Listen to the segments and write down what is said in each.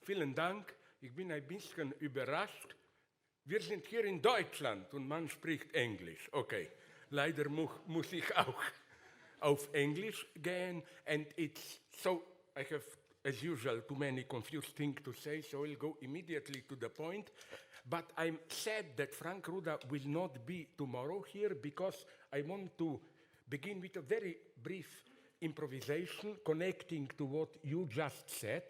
vielen Dank. Ich bin ein bisschen überrascht. Wir sind hier in Deutschland und man spricht Englisch. Okay, leider muss ich auch auf Englisch gehen. And it's so, I have, as usual, too many confused things to say, so I'll go immediately to the point. But I'm sad that Frank Ruda will not be tomorrow here because I want to begin with a very brief improvisation connecting to what you just said.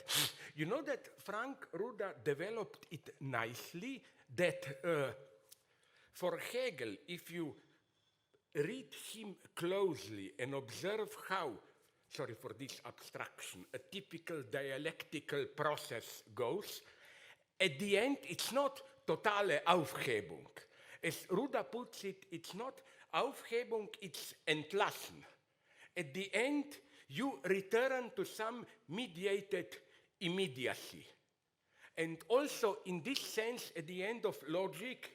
You know that Frank Ruda developed it nicely that for Hegel, if you read him closely and observe how, sorry for this abstraction, a typical dialectical process goes, at the end it's not totale Aufhebung. As Ruda puts it, it's not Aufhebung, it's Entlassen. At the end, you return to some mediated immediacy. And also, in this sense, at the end of logic,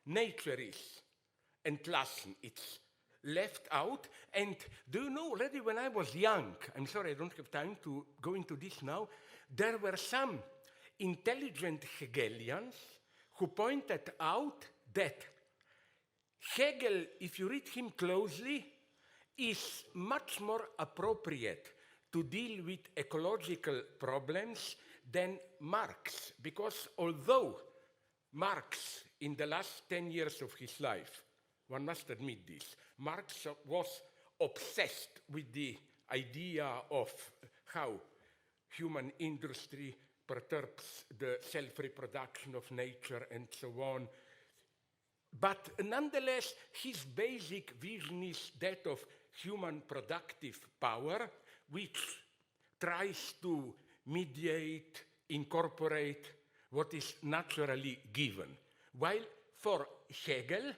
nature is entlassen. It's left out. And do you know, already when I was young, I'm sorry, I don't have time to go into this now, there were some intelligent Hegelians who pointed out that Hegel, if you read him closely, is much more appropriate to deal with ecological problems than Marx, because although Marx, in the last 10 years of his life, one must admit this, Marx was obsessed with the idea of how human industry perturbs the self-reproduction of nature and so on. But nonetheless, his basic vision is that of human productive power, which tries to mediate, incorporate what is naturally given. While for Hegel,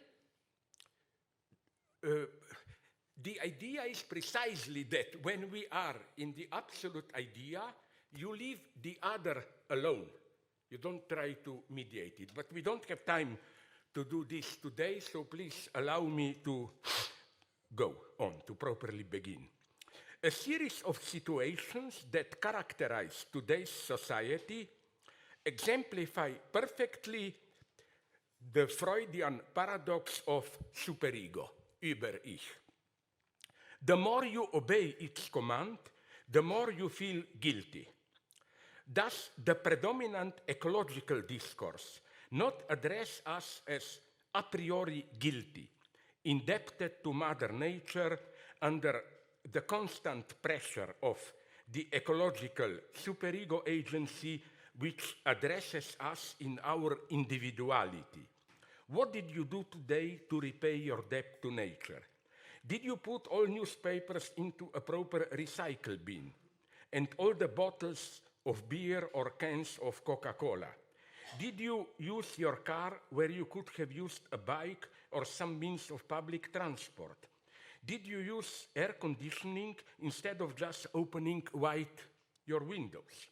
the idea is precisely that when we are in the absolute idea, you leave the other alone. You don't try to mediate it. But we don't have time to do this today, so please allow me to go on, to properly begin. A series of situations that characterize today's society exemplify perfectly the Freudian paradox of superego, Über-Ich. The more you obey its command, the more you feel guilty. Thus, the predominant ecological discourse not address us as a priori guilty, indebted to Mother Nature under the constant pressure of the ecological superego agency which addresses us in our individuality. What did you do today to repay your debt to nature? Did you put all newspapers into a proper recycle bin and all the bottles of beer or cans of Coca-Cola? Did you use your car where you could have used a bike or some means of public transport? Did you use air conditioning instead of just opening wide your windows?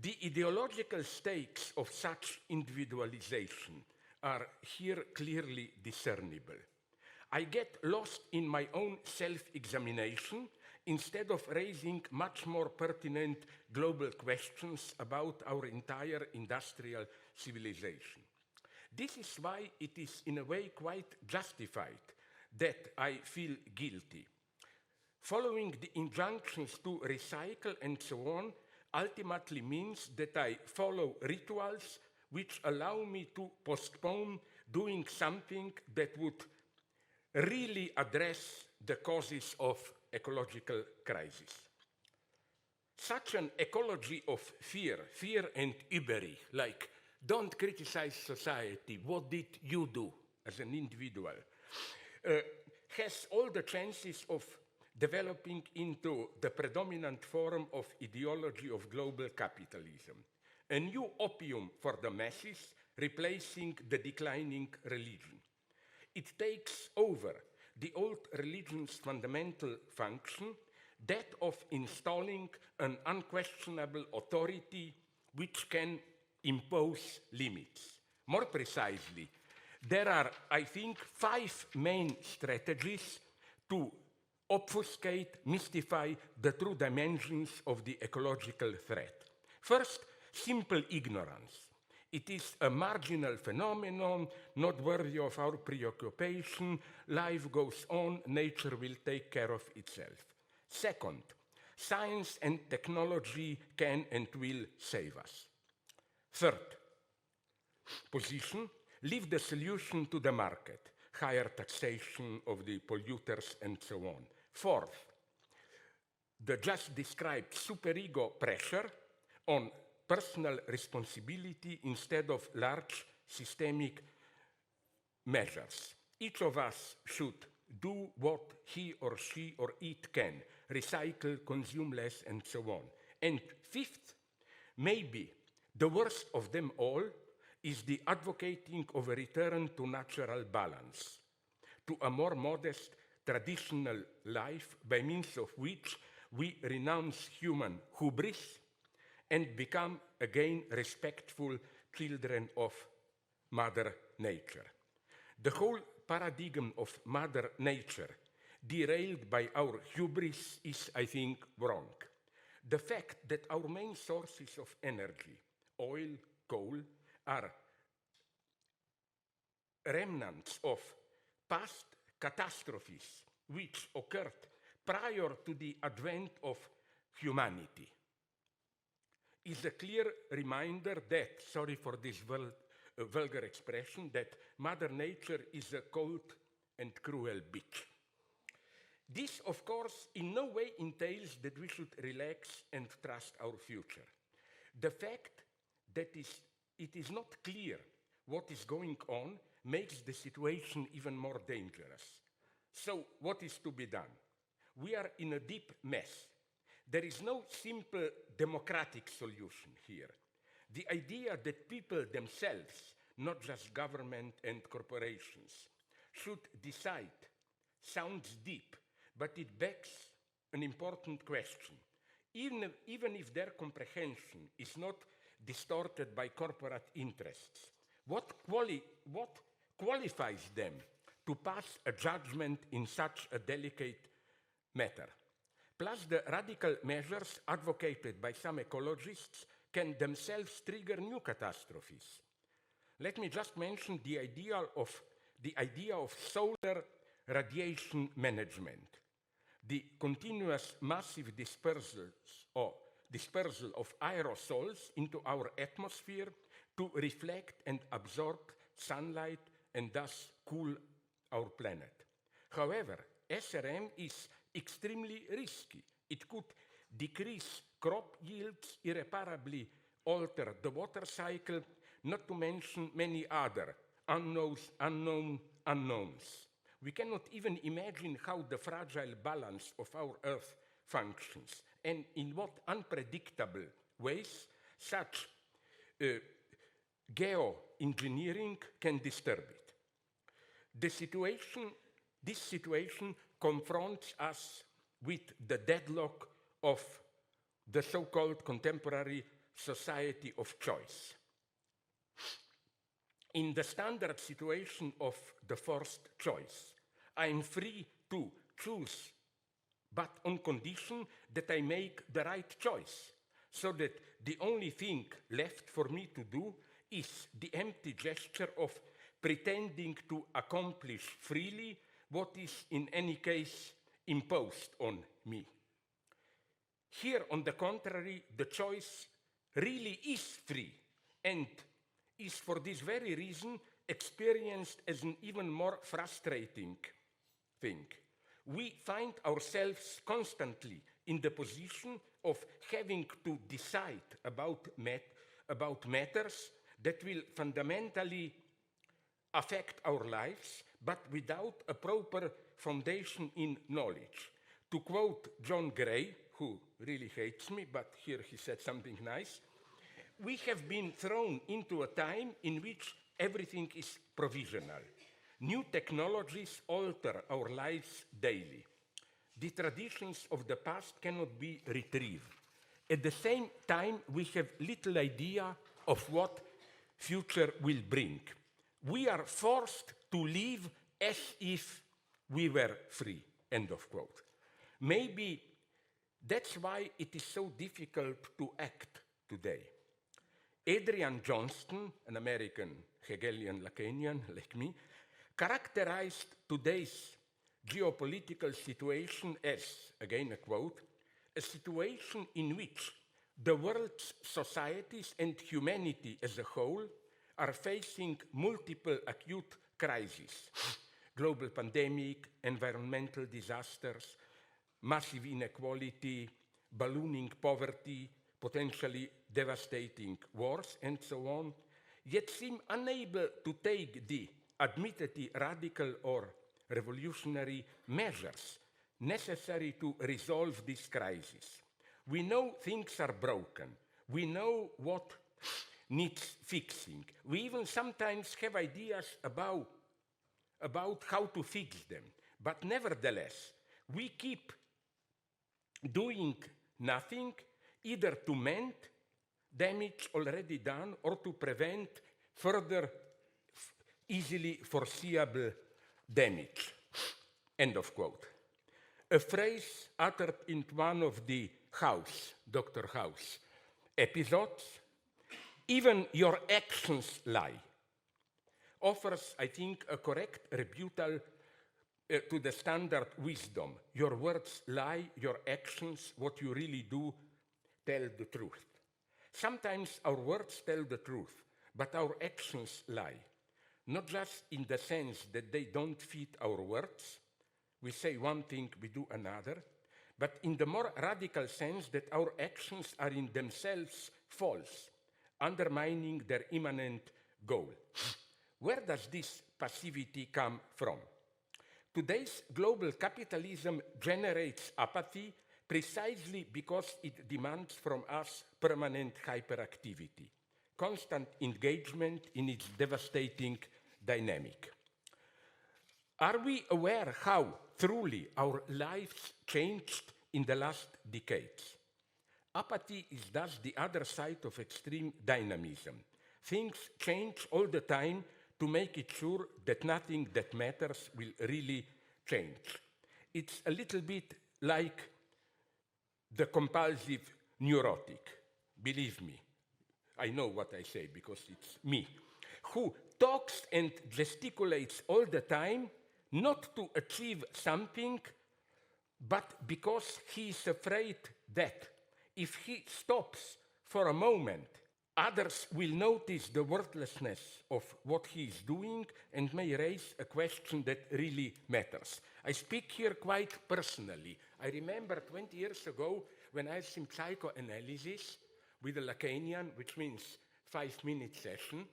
The ideological stakes of such individualization are here clearly discernible. I get lost in my own self-examination instead of raising much more pertinent global questions about our entire industrial civilization. This is why it is in a way quite justified that I feel guilty. Following the injunctions to recycle and so on ultimately means that I follow rituals which allow me to postpone doing something that would really address the causes of ecological crisis. Such an ecology of fear and Über-Ich, like don't criticize society, what did you do as an individual, has all the chances of developing into the predominant form of ideology of global capitalism, a new opium for the masses, replacing the declining religion. It takes over the old religion's fundamental function, that of installing an unquestionable authority which can impose limits. More precisely, there are, I think, 5 main strategies to obfuscate, mystify the true dimensions of the ecological threat. First, simple ignorance. It is a marginal phenomenon, not worthy of our preoccupation. Life goes on, nature will take care of itself. Second, science and technology can and will save us. Third position, leave the solution to the market, higher taxation of the polluters and so on. Fourth, the just described superego pressure on personal responsibility instead of large systemic measures. Each of us should do what he or she or it can, recycle, consume less, and so on. And fifth, maybe the worst of them all is the advocating of a return to natural balance, to a more modest traditional life by means of which we renounce human hubris and become again respectful children of Mother Nature. The whole paradigm of Mother Nature, derailed by our hubris, is, I think, wrong. The fact that our main sources of energy, oil, coal, are remnants of past catastrophes which occurred prior to the advent of humanity is a clear reminder that, sorry for this vulgar expression, that Mother Nature is a cold and cruel bitch. This, of course, in no way entails that we should relax and trust our future. The fact that it is not clear what is going on makes the situation even more dangerous. So, what is to be done? We are in a deep mess. There is no simple democratic solution here. The idea that people themselves, not just government and corporations, should decide sounds deep, but it begs an important question. Even if their comprehension is not distorted by corporate interests, what qualifies them to pass a judgment in such a delicate matter? Plus, the radical measures advocated by some ecologists can themselves trigger new catastrophes. Let me just mention the idea of solar radiation management, the continuous massive dispersal of aerosols into our atmosphere to reflect and absorb sunlight and thus cool our planet. However, SRM is extremely risky. It could decrease crop yields, irreparably alter the water cycle, not to mention many other unknown unknowns. We cannot even imagine how the fragile balance of our Earth functions and in what unpredictable ways such geoengineering can disturb it. This situation confronts us with the deadlock of the so-called contemporary society of choice. In the standard situation of the forced choice, I am free to choose, but on condition that I make the right choice, so that the only thing left for me to do is the empty gesture of pretending to accomplish freely what is in any case imposed on me. Here, on the contrary, the choice really is free and is for this very reason experienced as an even more frustrating thing. We find ourselves constantly in the position of having to decide about matters that will fundamentally affect our lives, but without a proper foundation in knowledge. To quote John Gray, who really hates me, but here he said something nice, we have been thrown into a time in which everything is provisional. New technologies alter our lives daily. The traditions of the past cannot be retrieved. At the same time, we have little idea of what future will bring. We are forced to live as if we were free, end of quote. Maybe that's why it is so difficult to act today. Adrian Johnston, an American Hegelian Lacanian like me, characterized today's geopolitical situation as, again a quote, a situation in which the world's societies and humanity as a whole are facing multiple acute crises: global pandemic, environmental disasters, massive inequality, ballooning poverty, potentially devastating wars, and so on, yet seem unable to take the admittedly radical or revolutionary measures necessary to resolve this crisis. We know things are broken. We know what needs fixing. We even sometimes have ideas about how to fix them. But nevertheless, we keep doing nothing, either to mend damage already done or to prevent further easily foreseeable damage. End of quote. A phrase uttered in one of the House, Dr. House, episodes, "Even your actions lie," offers, I think, a correct rebuttal to the standard wisdom. Your words lie, your actions, what you really do, tell the truth. Sometimes our words tell the truth, but our actions lie. Not just in the sense that they don't fit our words, we say one thing, we do another, but in the more radical sense that our actions are in themselves false, undermining their immanent goal. Where does this passivity come from? Today's global capitalism generates apathy precisely because it demands from us permanent hyperactivity, constant engagement in its devastating dynamic. Are we aware how truly our lives changed in the last decades? Apathy is thus the other side of extreme dynamism. Things change all the time to make it sure that nothing that matters will really change. It's a little bit like the compulsive neurotic. Believe me, I know what I say because it's me, who talks and gesticulates all the time, not to achieve something, but because he is afraid that if he stops for a moment, others will notice the worthlessness of what he is doing and may raise a question that really matters. I speak here quite personally. I remember 20 years ago when I had some psychoanalysis with a Lacanian, which means 5-minute session.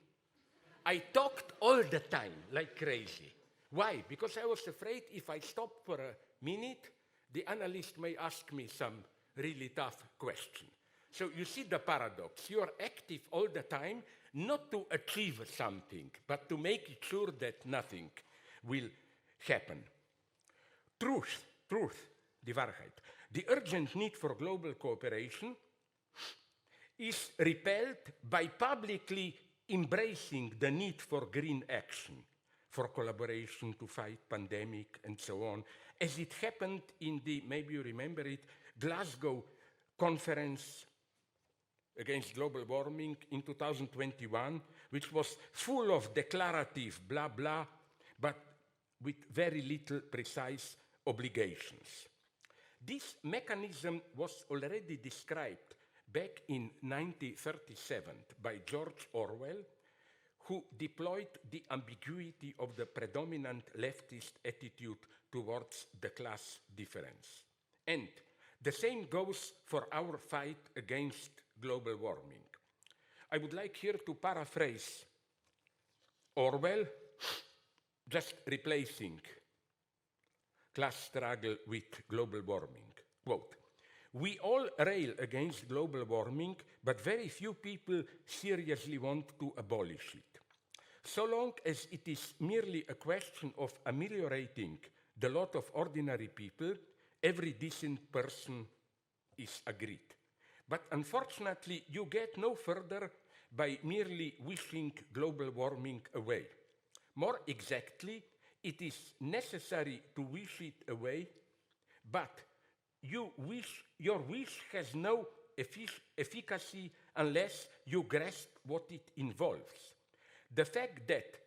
I talked all the time like crazy. Why? Because I was afraid if I stopped for a minute, the analyst may ask me some really tough question. So you see the paradox. You are active all the time, not to achieve something, but to make it sure that nothing will happen. Truth, die Wahrheit. The urgent need for global cooperation is repelled by publicly embracing the need for green action, for collaboration to fight pandemic and so on, as it happened in the, maybe you remember it, Glasgow conference against global warming in 2021, which was full of declarative blah blah, but with very little precise obligations. This mechanism was already described back in 1937 by George Orwell, who deployed the ambiguity of the predominant leftist attitude towards the class difference. And the same goes for our fight against global warming. I would like here to paraphrase Orwell, just replacing class struggle with global warming. Quote, "We all rail against global warming, but very few people seriously want to abolish it. So long as it is merely a question of ameliorating the lot of ordinary people, every decent person is agreed. But unfortunately, you get no further by merely wishing global warming away. More exactly, it is necessary to wish it away, but your wish has no efficacy unless you grasp what it involves. The fact that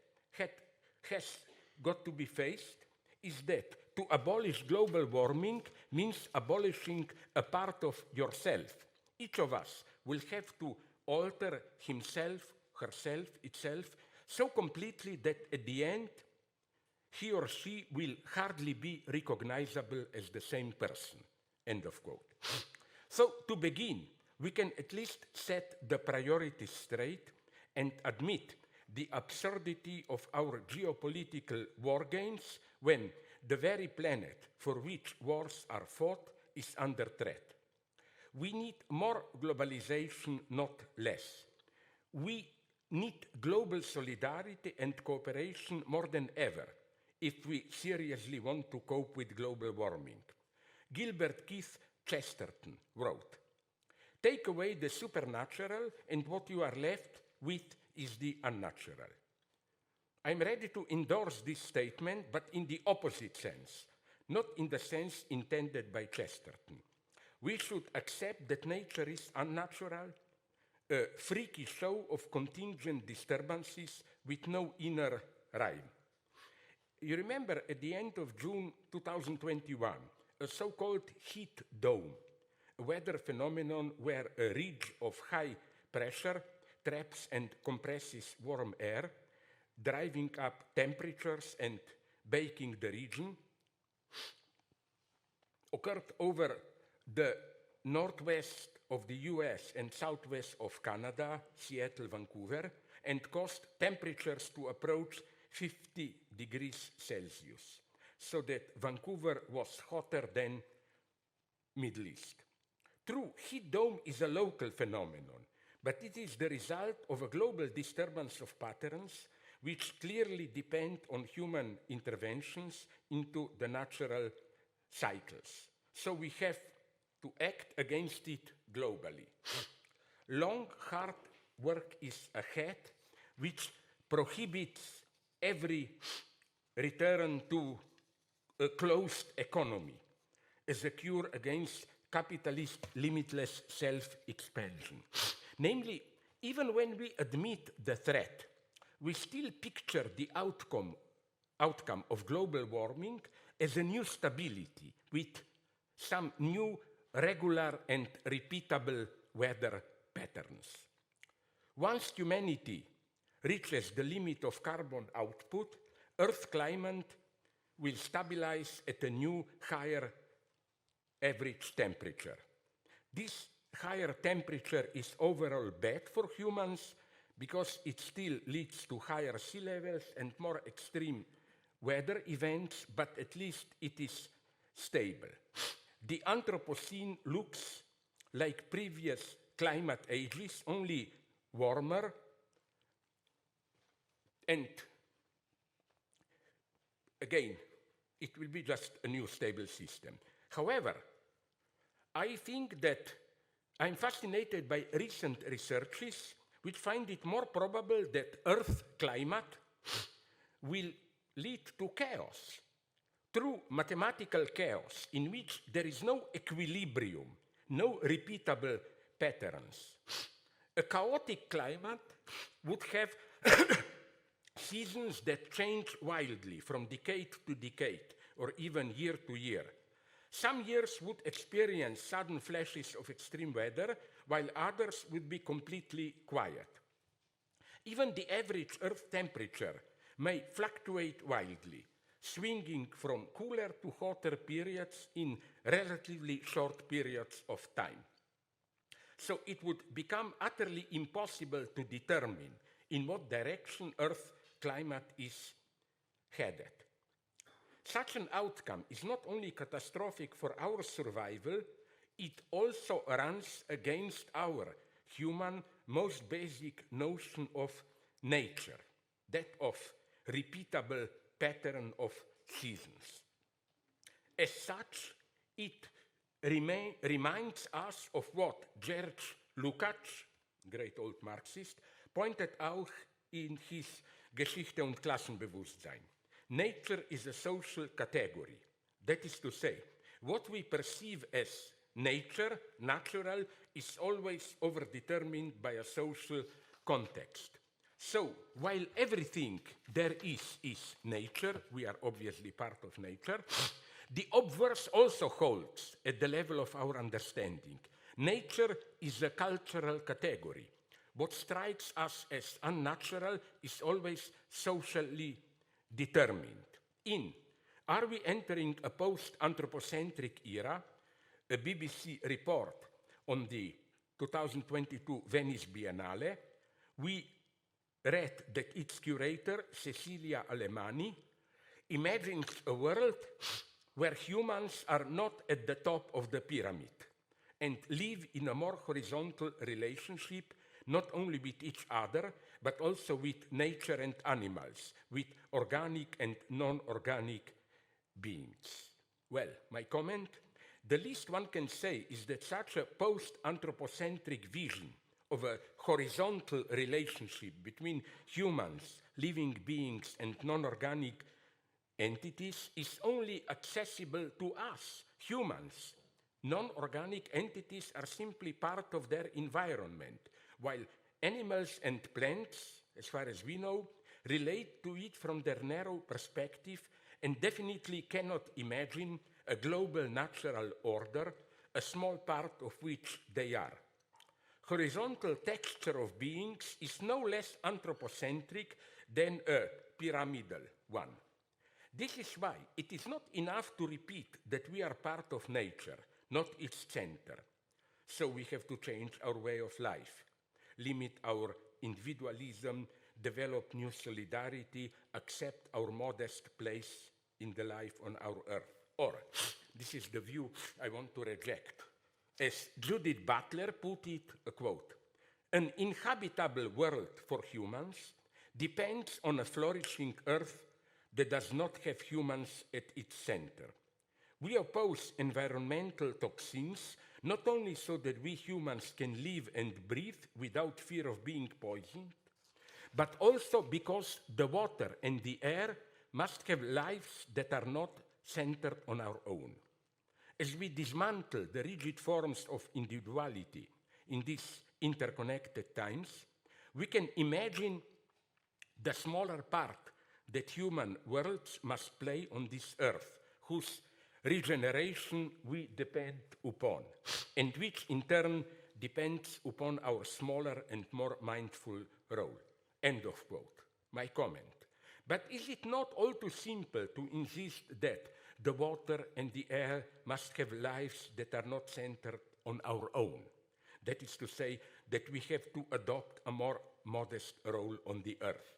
has got to be faced is that to abolish global warming means abolishing a part of yourself. Each of us will have to alter himself, herself, itself so completely that at the end he or she will hardly be recognizable as the same person. End of quote. So to begin, we can at least set the priorities straight and admit the absurdity of our geopolitical war games when the very planet for which wars are fought is under threat. We need more globalization, not less. We need global solidarity and cooperation more than ever if we seriously want to cope with global warming. Gilbert Keith Chesterton wrote, "Take away the supernatural and what you are left with is the unnatural." I'm ready to endorse this statement, but in the opposite sense, not in the sense intended by Chesterton. We should accept that nature is unnatural, a freaky show of contingent disturbances with no inner rhyme. You remember at the end of June 2021, a so-called heat dome, a weather phenomenon where a ridge of high pressure traps and compresses warm air, driving up temperatures and baking the region, occurred over the northwest of the US and southwest of Canada, Seattle, Vancouver, and caused temperatures to approach 50 degrees Celsius, so that Vancouver was hotter than Middle East. True, heat dome is a local phenomenon, but it is the result of a global disturbance of patterns which clearly depend on human interventions into the natural cycles. So we have to act against it globally. Long, hard work is ahead, which prohibits every return to a closed economy as a cure against capitalist limitless self-expansion. Namely, even when we admit the threat, we still picture the outcome of global warming as a new stability with some new regular and repeatable weather patterns. Once humanity reaches the limit of carbon output, Earth's climate will stabilize at a new, higher average temperature. This higher temperature is overall bad for humans because it still leads to higher sea levels and more extreme weather events, but at least it is stable. The Anthropocene looks like previous climate ages, only warmer, and again, it will be just a new stable system. However, I think that I'm fascinated by recent researches which find it more probable that Earth's climate will lead to chaos, true mathematical chaos in which there is no equilibrium, no repeatable patterns. A chaotic climate would have seasons that change wildly from decade to decade or even year to year. Some years would experience sudden flashes of extreme weather, while others would be completely quiet. Even the average Earth temperature may fluctuate wildly, swinging from cooler to hotter periods in relatively short periods of time. So it would become utterly impossible to determine in what direction Earth's climate is headed. Such an outcome is not only catastrophic for our survival, it also runs against our human most basic notion of nature, that of repeatable pattern of seasons. As such, it reminds us of what George Lukács, great old Marxist, pointed out in his Geschichte und Klassenbewusstsein. Nature is a social category. That is to say, what we perceive as nature, natural, is always overdetermined by a social context. So, while everything there is nature, we are obviously part of nature, the obverse also holds at the level of our understanding. Nature is a cultural category. What strikes us as unnatural is always socially determined. Are we entering a post-anthropocentric era? A BBC report on the 2022 Venice Biennale, we read that its curator, Cecilia Alemani, imagines a world where humans are not at the top of the pyramid and live in a more horizontal relationship, not only with each other, but also with nature and animals, with organic and non-organic beings. Well, my comment? The least one can say is that such a post-anthropocentric vision of a horizontal relationship between humans, living beings, and non-organic entities is only accessible to us, humans. Non-organic entities are simply part of their environment, while animals and plants, as far as we know, relate to it from their narrow perspective and definitely cannot imagine a global natural order, a small part of which they are. Horizontal texture of beings is no less anthropocentric than a pyramidal one. This is why it is not enough to repeat that we are part of nature, not its center. So we have to change our way of life, limit our individualism, develop new solidarity, accept our modest place in the life on our earth. Or, this is the view I want to reject. As Judith Butler put it, a quote, "An inhabitable world for humans depends on a flourishing earth that does not have humans at its center. We oppose environmental toxins not only so that we humans can live and breathe without fear of being poisoned, but also because the water and the air must have lives that are not centered on our own. As we dismantle the rigid forms of individuality in these interconnected times, we can imagine the smaller part that human worlds must play on this earth, whose regeneration we depend upon, and which in turn depends upon our smaller and more mindful role." End of quote. My comment. But is it not all too simple to insist that the water and the air must have lives that are not centered on our own? That is to say, that we have to adopt a more modest role on the earth.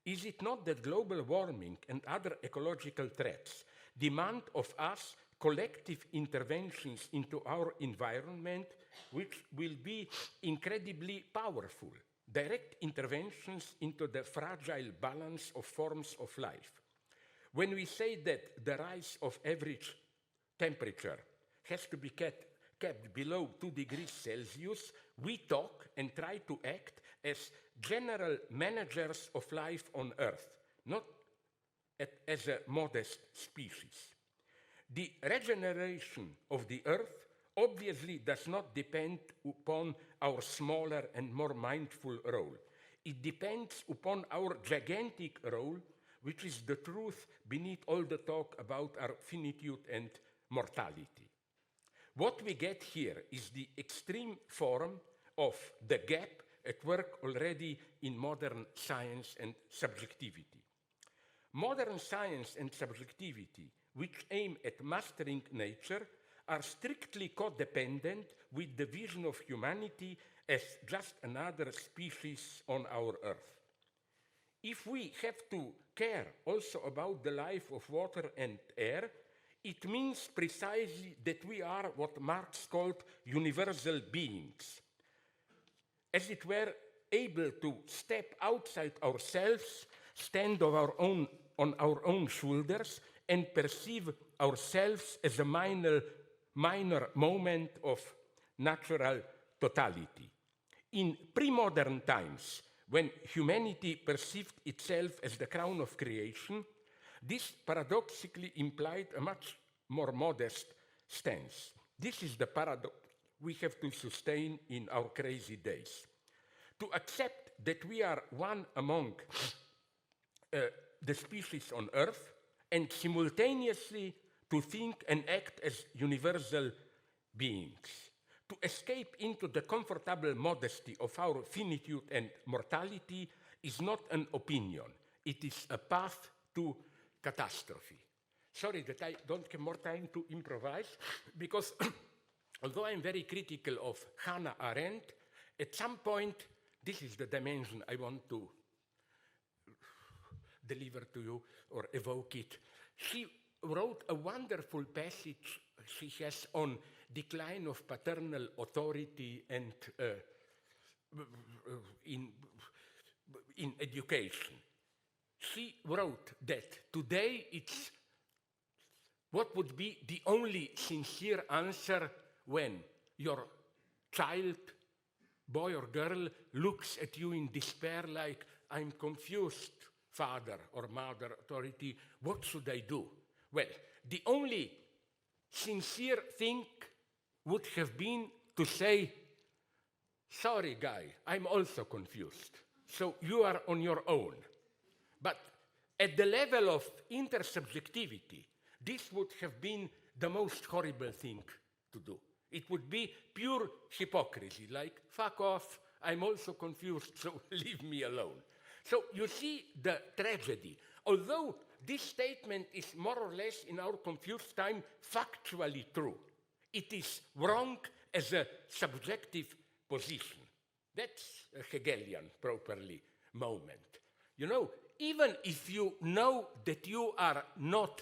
Is it not that global warming and other ecological threats demand of us collective interventions into our environment, which will be incredibly powerful? Direct interventions into the fragile balance of forms of life. When we say that the rise of average temperature has to be kept below 2 degrees Celsius, we talk and try to act as general managers of life on Earth, not as a modest species. The regeneration of the Earth obviously does not depend upon our smaller and more mindful role. It depends upon our gigantic role, which is the truth beneath all the talk about our finitude and mortality. What we get here is the extreme form of the gap at work already in modern science and subjectivity. Modern science and subjectivity, which aim at mastering nature, are strictly codependent with the vision of humanity as just another species on our Earth. If we have to care also about the life of water and air, it means precisely that we are what Marx called universal beings, as it were able to step outside ourselves, stand on our own shoulders, and perceive ourselves as a minor moment of natural totality. In pre-modern times, when humanity perceived itself as the crown of creation, this paradoxically implied a much more modest stance. This is the paradox we have to sustain in our crazy days. To accept that we are one among the species on Earth, and simultaneously to think and act as universal beings. To escape into the comfortable modesty of our finitude and mortality is not an opinion. It is a path to catastrophe. Sorry that I don't have more time to improvise, because although I'm very critical of Hannah Arendt, at some point, this is the dimension I want to deliver to you or evoke it. She wrote a wonderful passage she has on decline of paternal authority and in education. She wrote that today it's what would be the only sincere answer when your child, boy or girl, looks at you in despair like, I'm confused, father or mother authority, what should I do? Well, the only sincere thing would have been to say, sorry guy, I'm also confused, so you are on your own. But at the level of intersubjectivity, this would have been the most horrible thing to do. It would be pure hypocrisy, like, fuck off, I'm also confused, so leave me alone. So you see the tragedy. Although this statement is more or less in our confused time factually true, it is wrong as a subjective position. That's a Hegelian, properly, moment. You know, even if you know that you are not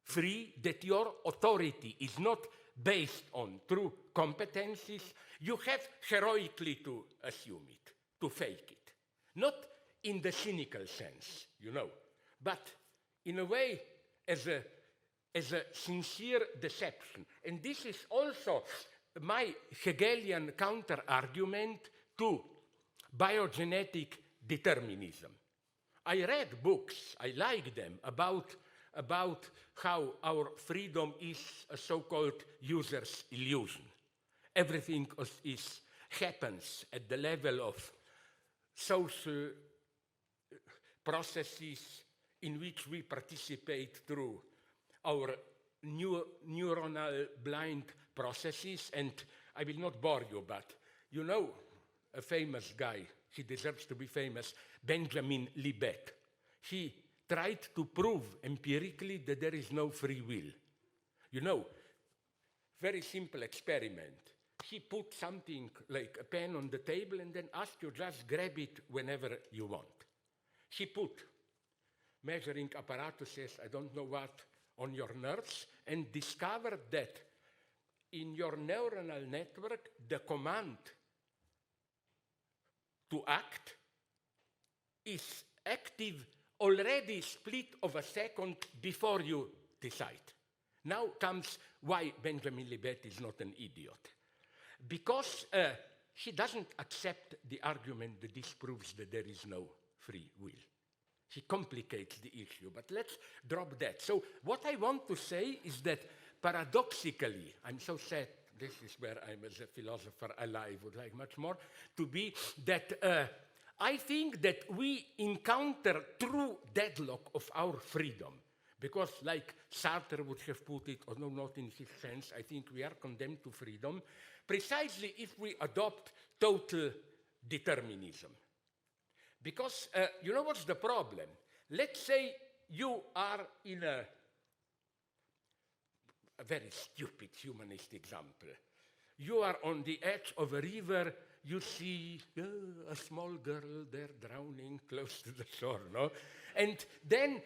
free, that your authority is not based on true competencies, you have heroically to assume it, to fake it. Not in the cynical sense, you know, but in a way as a sincere deception. And this is also my Hegelian counter-argument to biogenetic determinism. I read books, I like them, about how our freedom is a so-called user's illusion. Everything happens at the level of social processes in which we participate through our neuronal blind processes. And I will not bore you, but you know a famous guy, he deserves to be famous, Benjamin Libet. He tried to prove empirically that there is no free will. You know, very simple experiment. He put something like a pen on the table and then asked you just grab it whenever you want. He put measuring apparatuses, I don't know what, on your nerves and discovered that in your neuronal network, the command to act is active already split of a second before you decide. Now comes why Benjamin Libet is not an idiot. Because he doesn't accept the argument that this proves that there is no free will. He complicates the issue, but let's drop that. So what I want to say is that paradoxically, I'm so sad, this is where I'm as a philosopher alive, would like much more, to be that I think that we encounter true deadlock of our freedom. Because like Sartre would have put it, although not in his sense, I think we are condemned to freedom, precisely if we adopt total determinism. Because you know what's the problem? Let's say you are in a very stupid humanist example. You are on the edge of a river, you see a small girl there drowning close to the shore, no? And then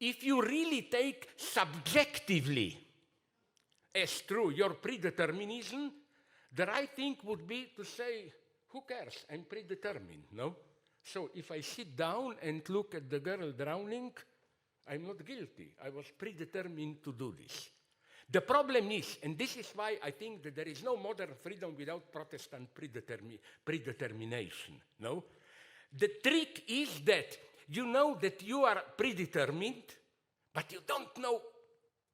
if you really take subjectively as true your predeterminism, the right thing would be to say, who cares? I'm predetermined, no? So if I sit down and look at the girl drowning, I'm not guilty. I was predetermined to do this. The problem is, and this is why I think that there is no modern freedom without Protestant predetermination, no? The trick is that you know that you are predetermined, but you don't know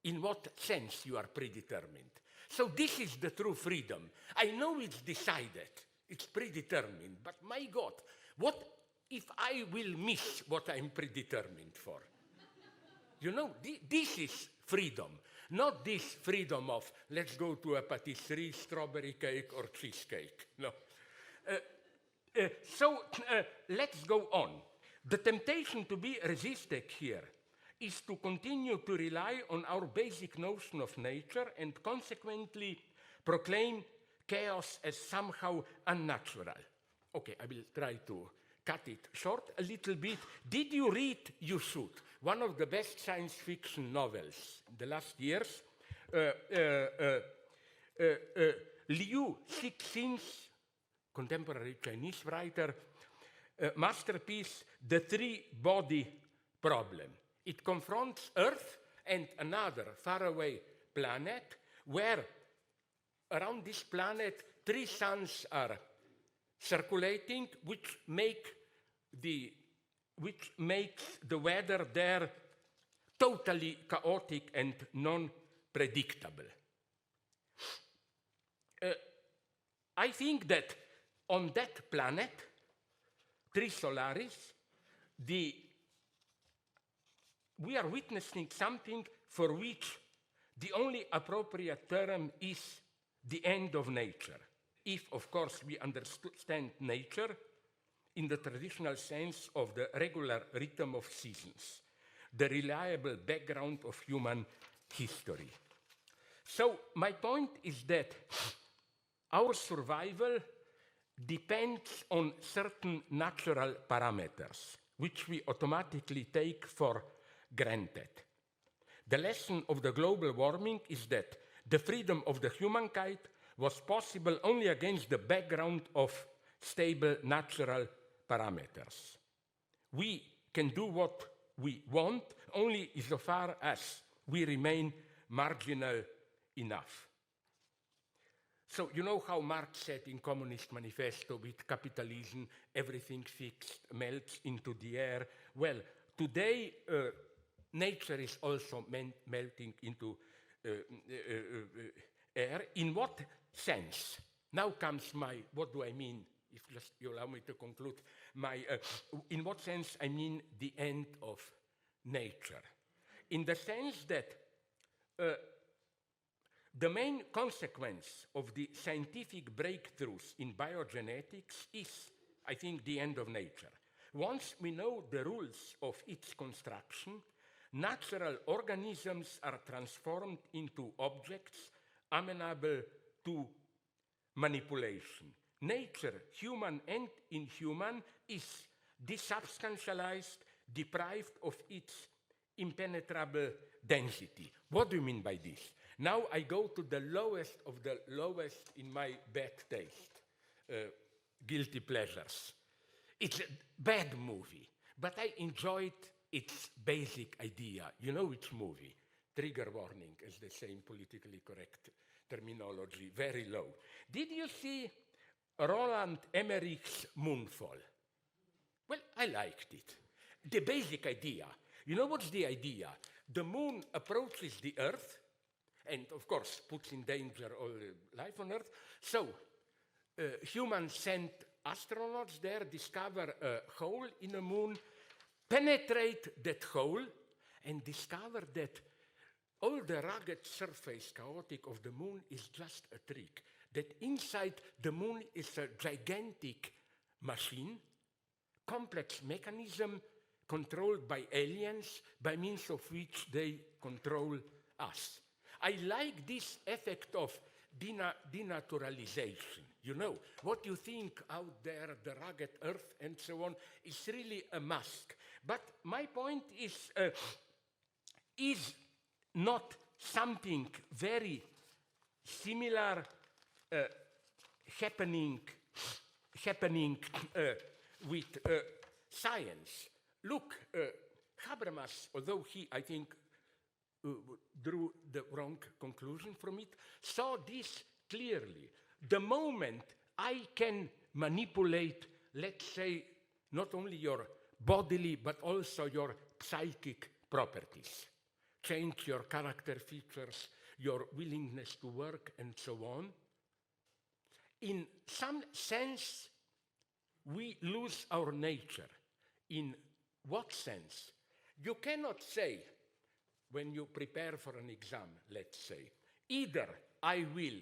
in what sense you are predetermined. So this is the true freedom. I know it's decided, it's predetermined, but my God, what if I will miss what I'm predetermined for? You know, this is freedom, not this freedom of let's go to a patisserie, strawberry cake or cheesecake. No. So let's go on. The temptation to be resisted here is to continue to rely on our basic notion of nature and consequently proclaim chaos as somehow unnatural. Okay, I will try to cut it short a little bit. Did you read You Should, one of the best science fiction novels in the last years? Liu Cixin's contemporary Chinese writer, masterpiece, The Three-Body Problem. It confronts Earth and another faraway planet where around this planet 3 suns are circulating, which makes the weather there totally chaotic and non-predictable. I think that on that planet, Trisolaris, we are witnessing something for which the only appropriate term is the end of nature. If, of course, we understand nature in the traditional sense of the regular rhythm of seasons, the reliable background of human history. So my point is that our survival depends on certain natural parameters, which we automatically take for granted. The lesson of the global warming is that the freedom of the humankind was possible only against the background of stable natural parameters. We can do what we want only insofar as we remain marginal enough. So you know how Marx said in Communist Manifesto, with capitalism, everything fixed melts into the air. Well, today, nature is also melting into air. In what sense? Now comes what do I mean, if just you allow me to conclude, in what sense I mean the end of nature? In the sense that the main consequence of the scientific breakthroughs in biogenetics is, I think, the end of nature. Once we know the rules of its construction, natural organisms are transformed into objects amenable to manipulation. Nature, human and inhuman, is desubstantialized, deprived of its impenetrable density. What do you mean by this? Now I go to the lowest of the lowest in my bad taste, guilty pleasures. It's a bad movie, but I enjoyed its basic idea. You know which movie? Trigger warning, as they say in politically correct terminology, very low. Did you see Roland Emmerich's Moonfall? Well, I liked it. The basic idea. You know what's the idea? The moon approaches the Earth and, of course, puts in danger all life on Earth. So, humans sent astronauts there, discover a hole in the moon, penetrate that hole, and discover that all the rugged surface, chaotic of the moon is just a trick. That inside the moon is a gigantic machine, complex mechanism controlled by aliens, by means of which they control us. I like this effect of denaturalization. You know, what you think out there, the rugged earth and so on, is really a mask. But my point is not something very similar happening with science. Look, Habermas, although he, I think, drew the wrong conclusion from it, saw this clearly. The moment I can manipulate, let's say, not only your bodily, but also your psychic properties, change your character features, your willingness to work, and so on. In some sense, we lose our nature. In what sense? You cannot say, when you prepare for an exam, let's say, either I will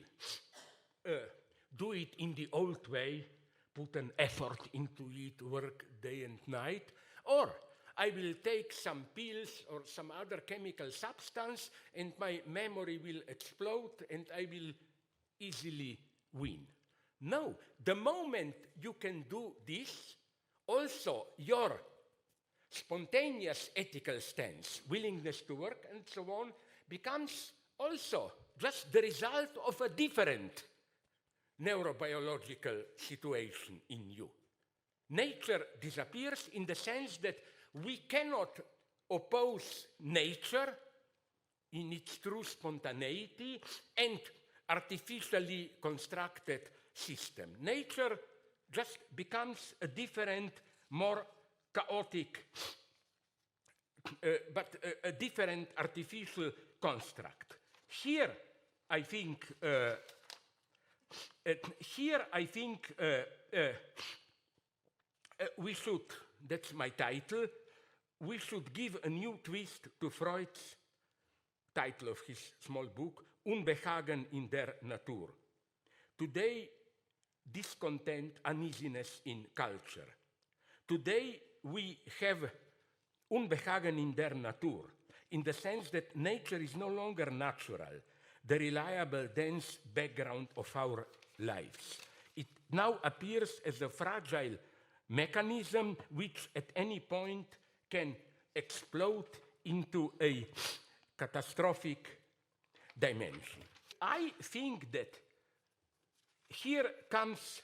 do it in the old way, put an effort into it, work day and night, or I will take some pills or some other chemical substance and my memory will explode and I will easily win. No, the moment you can do this, also your spontaneous ethical stance, willingness to work and so on, becomes also just the result of a different neurobiological situation in you. Nature disappears in the sense that we cannot oppose nature in its true spontaneity and artificially constructed system. Nature just becomes a different, more chaotic, but a different artificial construct. Here, I think, we should, that's my title, we should give a new twist to Freud's title of his small book, Unbehagen in der Natur. Today, discontent, uneasiness in culture. Today, we have Unbehagen in der Natur, in the sense that nature is no longer natural, the reliable, dense background of our lives. It now appears as a fragile mechanism which at any point can explode into a catastrophic dimension. I think that here comes,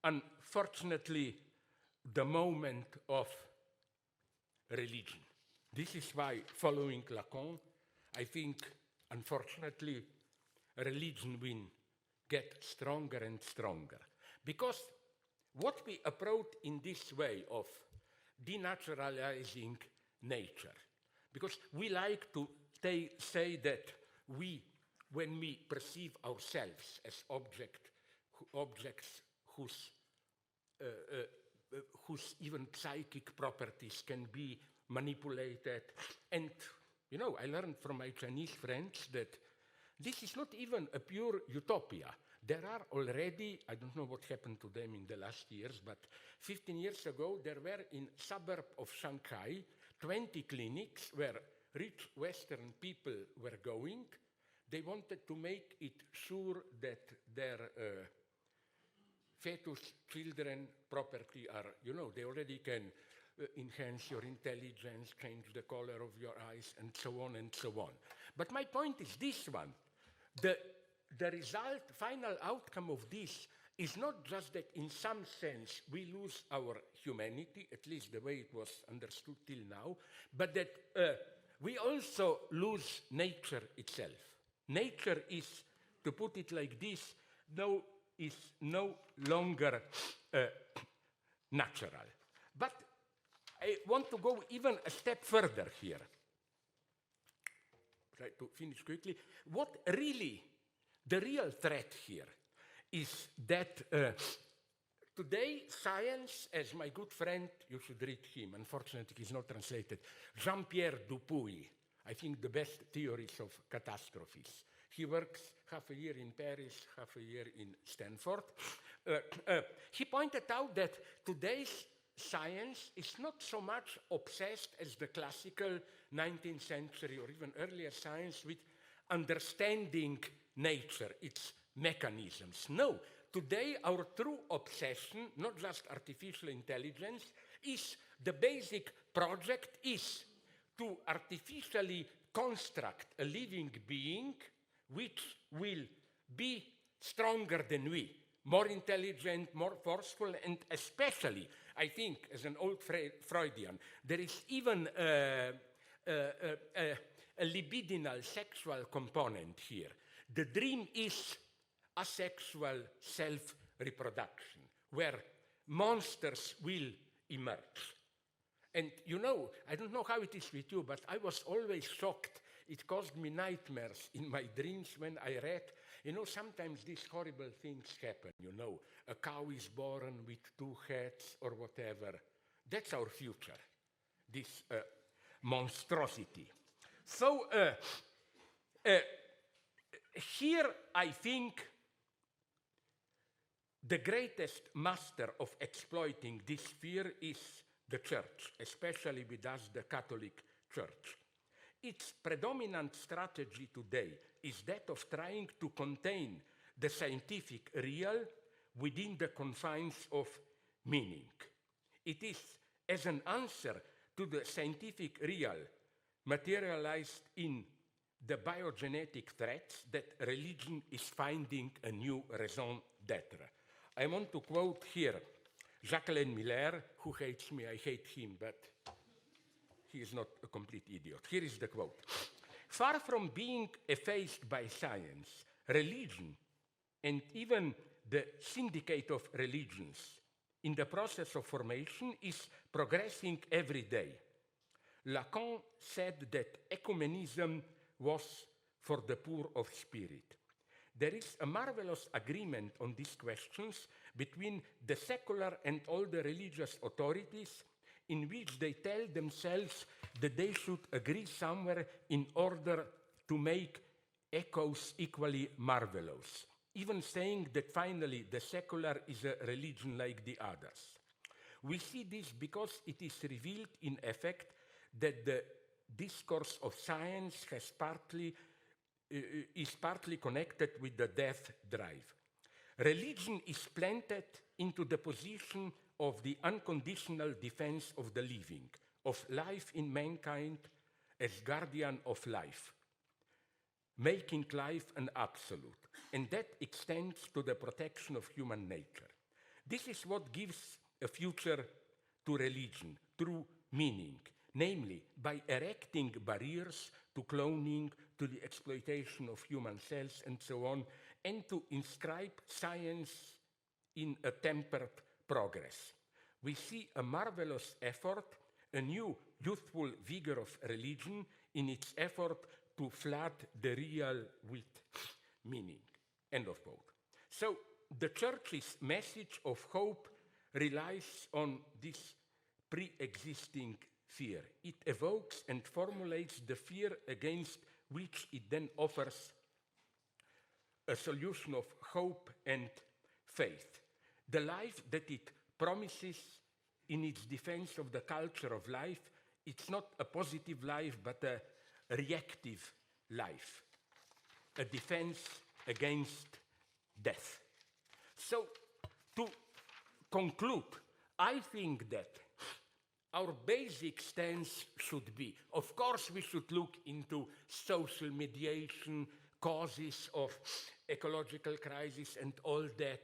unfortunately, the moment of religion. This is why, following Lacan, I think, unfortunately, religion will get stronger and stronger. Because what we approach in this way of denaturalizing nature, because we like to say that when we perceive ourselves as objects whose even psychic properties can be manipulated. And, you know, I learned from my Chinese friends that this is not even a pure utopia. There are already, I don't know what happened to them in the last years, but 15 years ago, there were in suburb of Shanghai 20 clinics where rich Western people were going. They wanted to make it sure that their fetus children property are, you know, they already can enhance your intelligence, change the color of your eyes, and so on and so on. But my point is this one. The result, final outcome of this is not just that in some sense we lose our humanity, at least the way it was understood till now, but that we also lose nature itself. Nature is, to put it like this, is no longer natural. But I want to go even a step further here. Try to finish quickly. What really, the real threat here is that today science, as my good friend, you should read him, unfortunately he's not translated, Jean-Pierre Dupuy, I think the best theories of catastrophes. He works half a year in Paris, half a year in Stanford. He pointed out that today's science is not so much obsessed as the classical 19th century or even earlier science with understanding nature, its mechanisms. No, today our true obsession, not just artificial intelligence, is the basic project is to artificially construct a living being which will be stronger than we, more intelligent, more forceful, and especially, I think, as an old Freudian, there is even a libidinal sexual component here. The dream is asexual self-reproduction, where monsters will emerge. And you know, I don't know how it is with you, but I was always shocked It caused me nightmares in my dreams when I read, sometimes these horrible things happen, a cow is born with 2 heads or whatever. That's our future, this monstrosity. So here I think the greatest master of exploiting this fear is the Church, especially with us, the Catholic Church. Its predominant strategy today is that of trying to contain the scientific real within the confines of meaning. It is as an answer to the scientific real materialized in the biogenetic threats that religion is finding a new raison d'être. I want to quote here Jacqueline Miller, who hates me, I hate him, but he is not a complete idiot. Here is the quote. Far from being effaced by science, religion, and even the syndicate of religions in the process of formation is progressing every day. Lacan said that ecumenism was for the poor of spirit. There is a marvelous agreement on these questions between the secular and all the religious authorities, in which they tell themselves that they should agree somewhere in order to make echoes equally marvelous, even saying that finally the secular is a religion like the others. We see this because it is revealed in effect that the discourse of science is partly connected with the death drive. Religion is planted into the position of the unconditional defense of the living, of life in mankind as guardian of life, making life an absolute, and that extends to the protection of human nature. This is what gives a future to religion, true meaning, namely by erecting barriers to cloning, to the exploitation of human cells, and so on, and to inscribe science in a tempered progress. We see a marvelous effort, a new youthful vigor of religion in its effort to flood the real with meaning. End of quote. So the Church's message of hope relies on this pre-existing fear. It evokes and formulates the fear against which it then offers a solution of hope and faith. The life that it promises in its defense of the culture of life, it's not a positive life, but a reactive life, a defense against death. So, to conclude, I think that our basic stance should be, of course, we should look into social mediation, causes of ecological crisis and all that,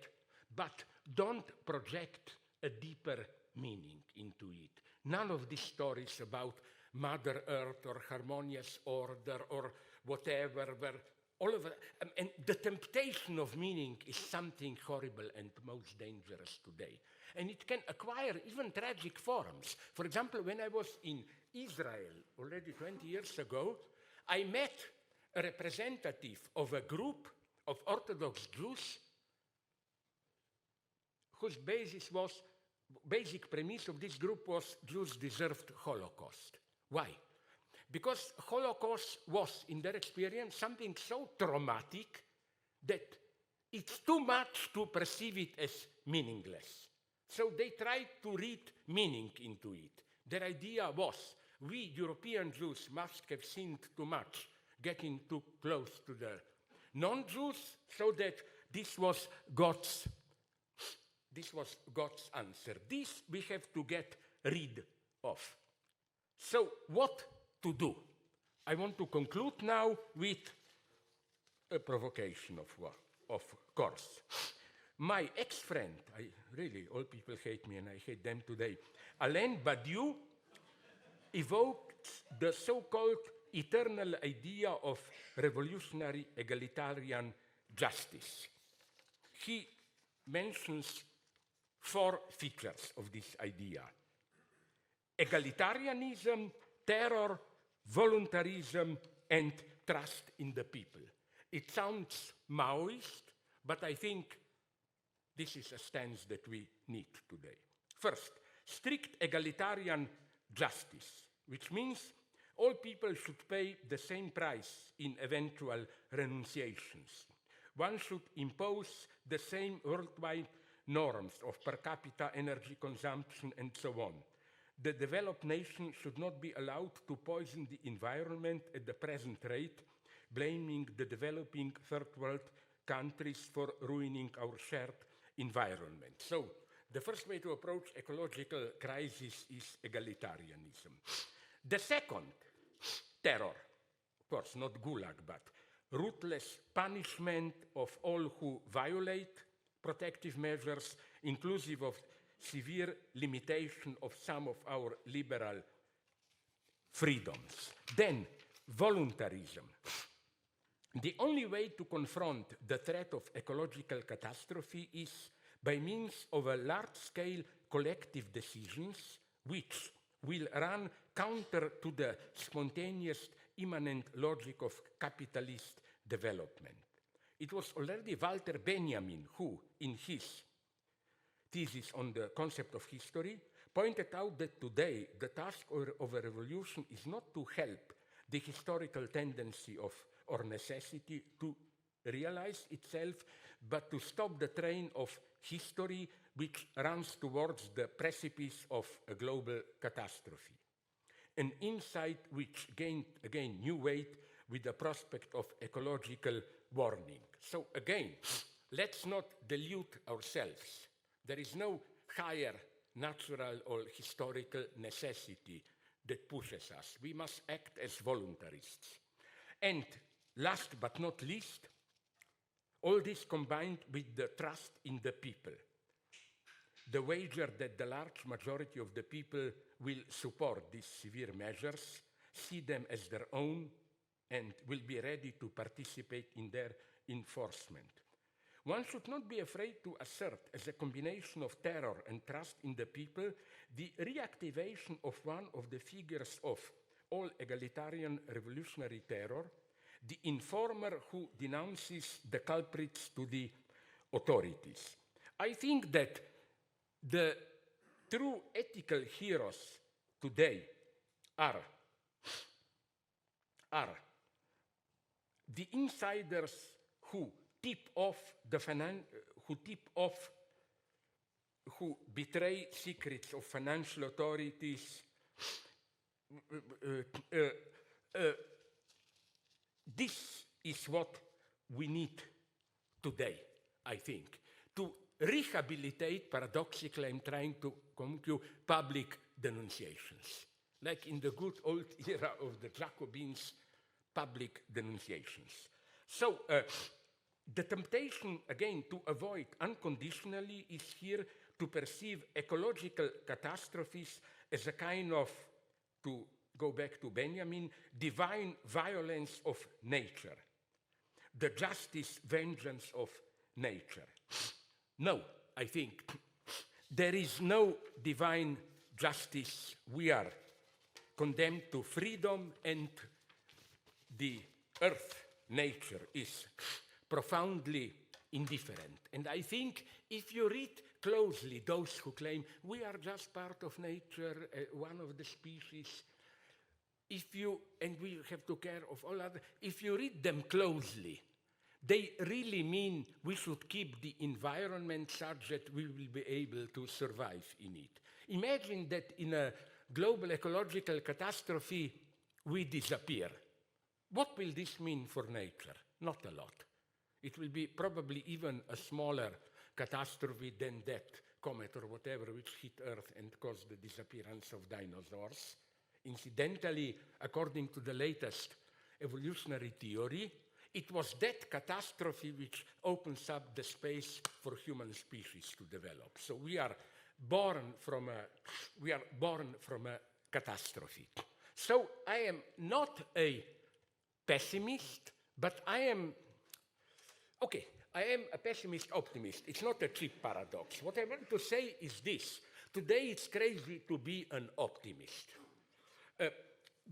but don't project a deeper meaning into it. None of these stories about Mother Earth or harmonious order or whatever, where all of it, and the temptation of meaning is something horrible and most dangerous today. And it can acquire even tragic forms. For example, when I was in Israel already 20 years ago, I met a representative of a group of Orthodox Jews whose basic premise of this group was Jews deserved Holocaust. Why? Because Holocaust was, in their experience, something so traumatic that it's too much to perceive it as meaningless. So they tried to read meaning into it. Their idea was, we European Jews must have sinned too much, getting too close to the non-Jews, so that this was God's answer. This we have to get rid of. So what to do? I want to conclude now with a provocation, of course. My ex-friend, all people hate me and I hate them today, Alain Badiou evoked the so-called eternal idea of revolutionary egalitarian justice. He mentions 4 features of this idea: egalitarianism, terror, voluntarism, and trust in the people. It sounds Maoist, but I think this is a stance that we need today. First, strict egalitarian justice, which means all people should pay the same price in eventual renunciations. One should impose the same worldwide norms of per capita energy consumption and so on. The developed nation should not be allowed to poison the environment at the present rate, blaming the developing third world countries for ruining our shared environment. So, the first way to approach ecological crisis is egalitarianism. The second, terror. Of course, not gulag, but ruthless punishment of all who violate protective measures, inclusive of severe limitation of some of our liberal freedoms. Then, voluntarism. The only way to confront the threat of ecological catastrophe is by means of a large-scale collective decisions which will run counter to the spontaneous immanent logic of capitalist development. It was already Walter Benjamin who, in his thesis on the concept of history, pointed out that today the task of a revolution is not to help the historical tendency of or necessity to realize itself, but to stop the train of history which runs towards the precipice of a global catastrophe. An insight which gained again new weight with the prospect of ecological warning. So again, let's not delude ourselves. There is no higher natural or historical necessity that pushes us. We must act as voluntarists. And last but not least, all this combined with the trust in the people. The wager that the large majority of the people will support these severe measures, see them as their own, and will be ready to participate in their enforcement. One should not be afraid to assert, as a combination of terror and trust in the people, the reactivation of one of the figures of all egalitarian revolutionary terror, the informer who denounces the culprits to the authorities. I think that the true ethical heroes today are the insiders who who betray secrets of financial authorities. This is what we need today, I think, to rehabilitate, paradoxically, I'm trying to come to public denunciations, like in the good old era of the Jacobins, public denunciations. So the temptation, again, to avoid unconditionally is here to perceive ecological catastrophes as a kind of, to go back to Benjamin, divine violence of nature, the justice, vengeance of nature. No, I think there is no divine justice. We are condemned to freedom, and the earth, nature, is profoundly indifferent. And I think if you read closely those who claim we are just part of nature, one of the species, and we have to care of all other, if you read them closely, they really mean we should keep the environment such that we will be able to survive in it. Imagine that in a global ecological catastrophe, we disappear. What will this mean for nature? Not a lot. It will be probably even a smaller catastrophe than that comet or whatever which hit Earth and caused the disappearance of dinosaurs. Incidentally, according to the latest evolutionary theory, it was that catastrophe which opens up the space for human species to develop. So we are born from a catastrophe. So I am not a pessimist, but I am a pessimist optimist. It's not a cheap paradox. What I want to say is this. Today it's crazy to be an optimist.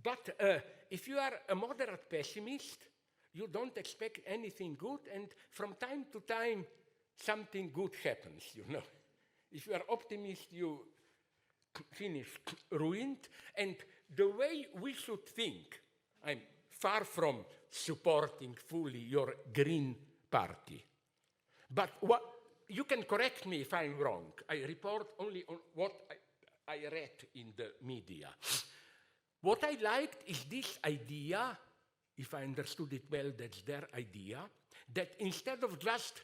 But if you are a moderate pessimist, you don't expect anything good, and from time to time, something good happens, you know. If you are optimist, you finish ruined, and the way we should think, I'm far from supporting fully your Green Party, but you can correct me if I'm wrong. I report only on what I read in the media. What I liked is this idea, if I understood it well, that's their idea, that instead of just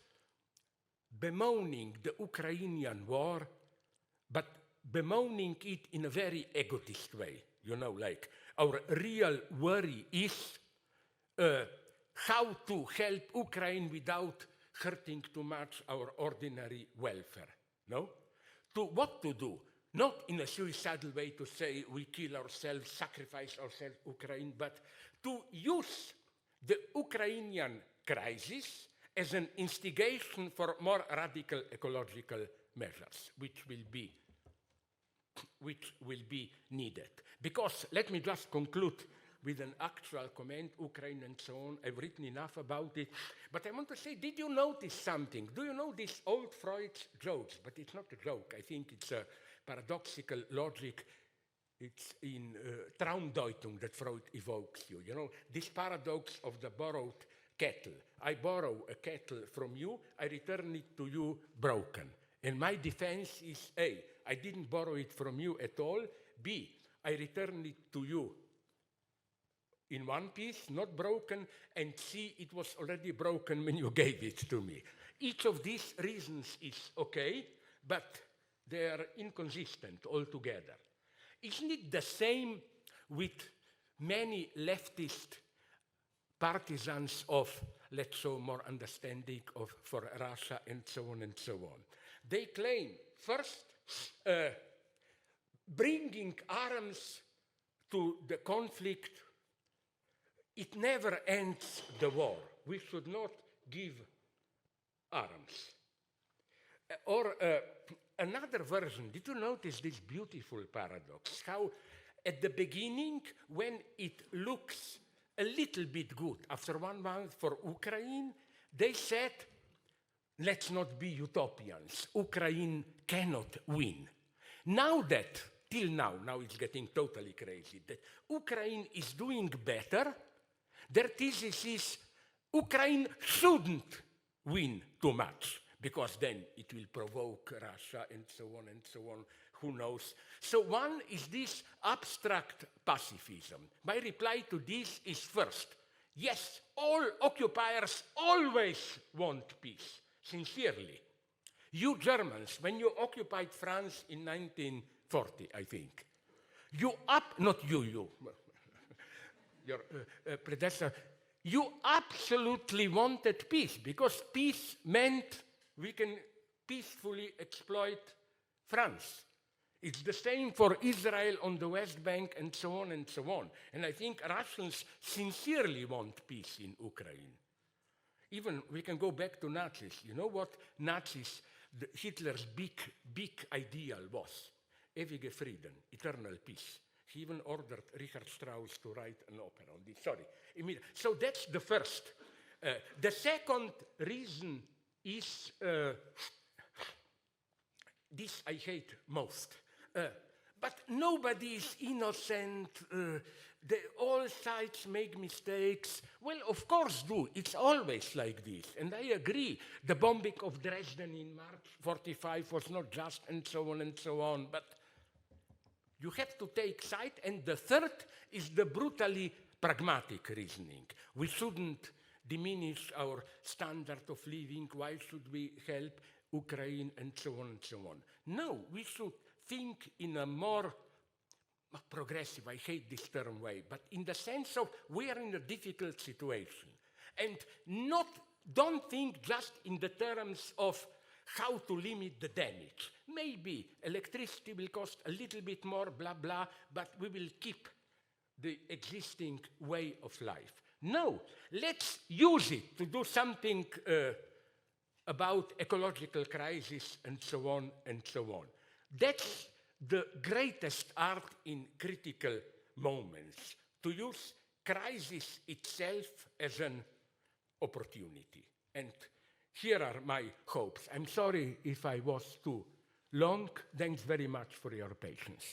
bemoaning the Ukrainian war, but bemoaning it in a very egotist way, you know, like our real worry is how to help Ukraine without hurting too much our ordinary welfare, no? To what to do? Not in a suicidal way to say we kill ourselves, sacrifice ourselves, Ukraine, but to use the Ukrainian crisis as an instigation for more radical ecological measures, which will be needed. Because, let me just conclude with an actual comment, Ukraine and so on. I've written enough about it. But I want to say, did you notice something? Do you know this old Freud's jokes? But it's not a joke. I think it's a paradoxical logic. It's in Traumdeutung that Freud evokes you. You know, this paradox of the borrowed kettle. I borrow a kettle from you, I return it to you broken. And my defense is A, I didn't borrow it from you at all. B, I return it to you in one piece, not broken. And C, it was already broken when you gave it to me. Each of these reasons is okay, but they are inconsistent altogether. Isn't it the same with many leftist partisans of, let's show more understanding of for Russia and so on and so on? They claim, first, bringing arms to the conflict, it never ends the war. We should not give arms. Or another version, did you notice this beautiful paradox? How at the beginning, when it looks a little bit good, after 1 month for Ukraine, they said, let's not be utopians. Ukraine cannot win. Now that, till now it's getting totally crazy, that Ukraine is doing better, their thesis is Ukraine shouldn't win too much, because then it will provoke Russia and so on, who knows. So one is this abstract pacifism. My reply to this is first, yes, all occupiers always want peace, sincerely. You Germans, when you occupied France in 1940, I think, not you, your predecessor, you absolutely wanted peace, because peace meant we can peacefully exploit France. It's the same for Israel on the West Bank and so on and so on. And I think Russians sincerely want peace in Ukraine. Even we can go back to Nazis. You know what Nazis, Hitler's big ideal was? Ewige Frieden, eternal peace. He even ordered Richard Strauss to write an opera on this. Sorry. So that's the first. The second reason is this I hate most. But nobody is innocent. All sides make mistakes. Well, of course do. It's always like this. And I agree. The bombing of Dresden in March 45 was not just, and so on and so on. But you have to take side. And the third is the brutally pragmatic reasoning. We shouldn't diminish our standard of living. Why should we help Ukraine and so on and so on? No, we should think in a more progressive, I hate this term way, but in the sense of we are in a difficult situation. And don't think just in the terms of how to limit the damage. Maybe electricity will cost a little bit more, blah, blah, but we will keep the existing way of life. No, let's use it to do something about ecological crisis and so on and so on. That's the greatest art in critical moments. to use crisis itself as an opportunity. And here are my hopes. I'm sorry if I was too long. Thanks very much for your patience.